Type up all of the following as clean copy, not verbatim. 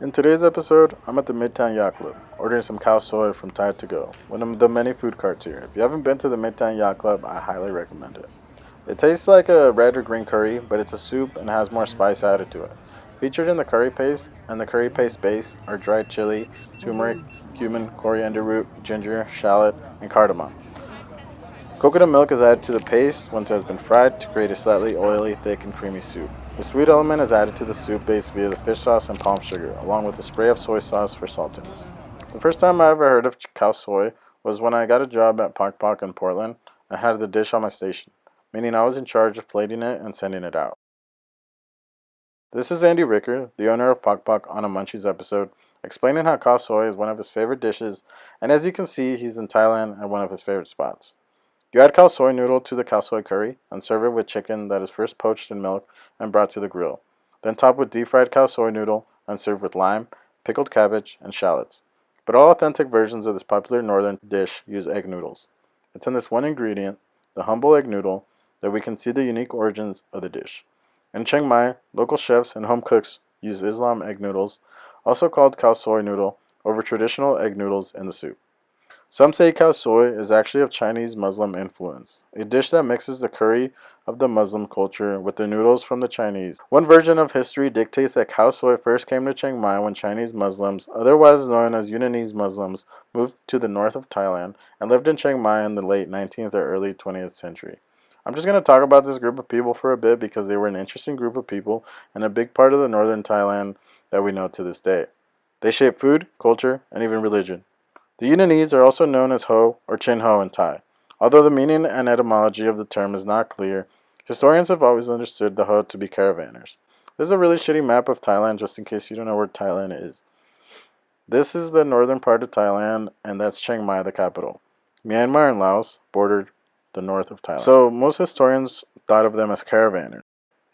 In today's episode, I'm at the Midtown Yacht Club, ordering some Khao Soi from Thai to Go, one of the many food carts here. If you haven't been to the Midtown Yacht Club, I highly recommend it. It tastes like a red or green curry, but it's a soup and has more spice added to it. Featured in the curry paste and the curry paste base are dried chili, turmeric, cumin, coriander root, ginger, shallot, and cardamom. Coconut milk is added to the paste once it has been fried to create a slightly oily, thick, and creamy soup. The sweet element is added to the soup base via the fish sauce and palm sugar, along with a spray of soy sauce for saltiness. The first time I ever heard of Khao Soi was when I got a job at Pok Pok in Portland and had the dish on my station, meaning I was in charge of plating it and sending it out. This is Andy Ricker, the owner of Pok Pok, on a Munchies episode, explaining how Khao Soi is one of his favorite dishes, and as you can see, he's in Thailand at one of his favorite spots. You add Khao Soi noodle to the Khao Soi curry and serve it with chicken that is first poached in milk and brought to the grill. Then top with deep fried Khao Soi noodle and serve with lime, pickled cabbage, and shallots. But all authentic versions of this popular northern dish use egg noodles. It's in this one ingredient, the humble egg noodle, that we can see the unique origins of the dish. In Chiang Mai, local chefs and home cooks use Islam egg noodles, also called Khao Soi noodle, over traditional egg noodles in the soup. Some say Khao Soi is actually of Chinese Muslim influence, a dish that mixes the curry of the Muslim culture with the noodles from the Chinese. One version of history dictates that Khao Soi first came to Chiang Mai when Chinese Muslims, otherwise known as Yunanese Muslims, moved to the north of Thailand and lived in Chiang Mai in the late 19th or early 20th century. I'm just going to talk about this group of people for a bit because they were an interesting group of people and a big part of the northern Thailand that we know to this day. They shaped food, culture, and even religion. The Yunanese are also known as Ho or Chin Ho in Thai. Although the meaning and etymology of the term is not clear, historians have always understood the Ho to be caravanners. This is a really shitty map of Thailand just in case you don't know where Thailand is. This is the northern part of Thailand, and that's Chiang Mai, the capital. Myanmar and Laos bordered the north of Thailand. So most historians thought of them as caravanners.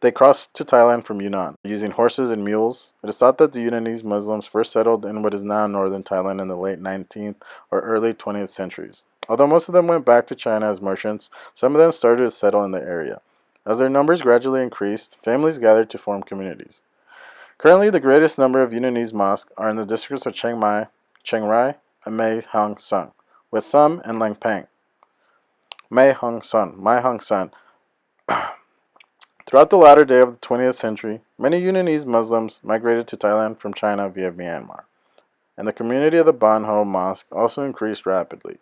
They crossed to Thailand from Yunnan, using horses and mules. It is thought that the Yunanese Muslims first settled in what is now northern Thailand in the late 19th or early 20th centuries. Although most of them went back to China as merchants, some of them started to settle in the area. As their numbers gradually increased, families gathered to form communities. Currently, the greatest number of Yunanese mosques are in the districts of Chiang Mai, Chiang Rai, and Mae Hong Son, with some in Lang Pang. Mae Hong Son, Mai Hong Son. Throughout the latter day of the 20th century, many Yunanese Muslims migrated to Thailand from China via Myanmar, and the community of the Ban Ho Mosque also increased rapidly.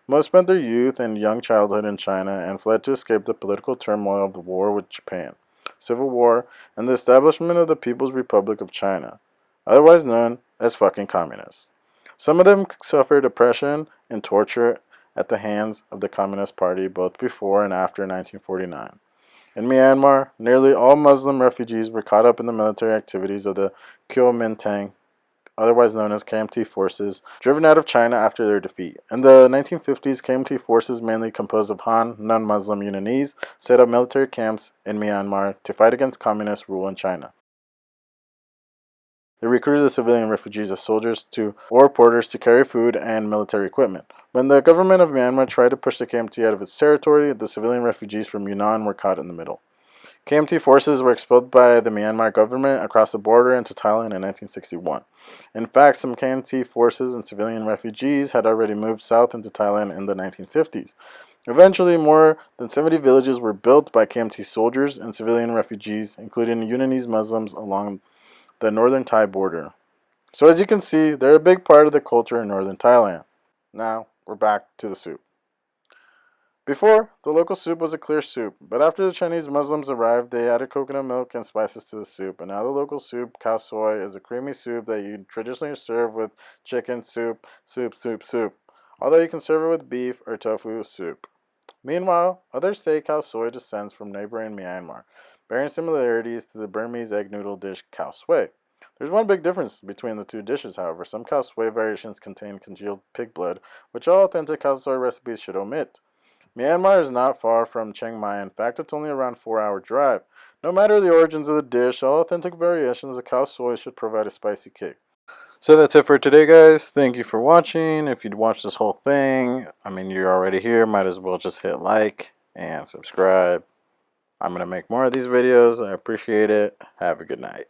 Most spent their youth and young childhood in China and fled to escape the political turmoil of the war with Japan, civil war, and the establishment of the People's Republic of China, otherwise known as fucking communists. Some of them suffered oppression and torture at the hands of the Communist Party both before and after 1949. In Myanmar, nearly all Muslim refugees were caught up in the military activities of the Kuomintang, otherwise known as KMT forces, driven out of China after their defeat. In the 1950s, KMT forces, mainly composed of Han, non-Muslim Yunanese, set up military camps in Myanmar to fight against communist rule in China. They recruited the civilian refugees as soldiers or porters to carry food and military equipment. When the government of Myanmar tried to push the KMT out of its territory, the civilian refugees from Yunnan were caught in the middle. KMT forces were expelled by the Myanmar government across the border into Thailand in 1961. In fact, some KMT forces and civilian refugees had already moved south into Thailand in the 1950s. Eventually, more than 70 villages were built by KMT soldiers and civilian refugees, including Yunanese Muslims along the northern Thai border. So as you can see, they're a big part of the culture in northern Thailand. Now, we're back to the soup. Before, the local soup was a clear soup, but after the Chinese Muslims arrived, they added coconut milk and spices to the soup, and now the local soup, Khao Soi, is a creamy soup that you traditionally serve with chicken soup, although you can serve it with beef or tofu soup. Meanwhile, others say Khao Soi descends from neighboring Myanmar, bearing similarities to the Burmese egg noodle dish Khao Soi. There's one big difference between the two dishes, however. Some Khao Soi variations contain congealed pig blood, which all authentic Khao Soi recipes should omit. Myanmar is not far from Chiang Mai. In fact, it's only around a 4-hour drive. No matter the origins of the dish, all authentic variations of Khao Soi should provide a spicy kick. So that's it for today, guys. Thank you for watching. If you'd watch this whole thing, you're already here. Might as well just hit like and subscribe. I'm going to make more of these videos. I appreciate it. Have a good night.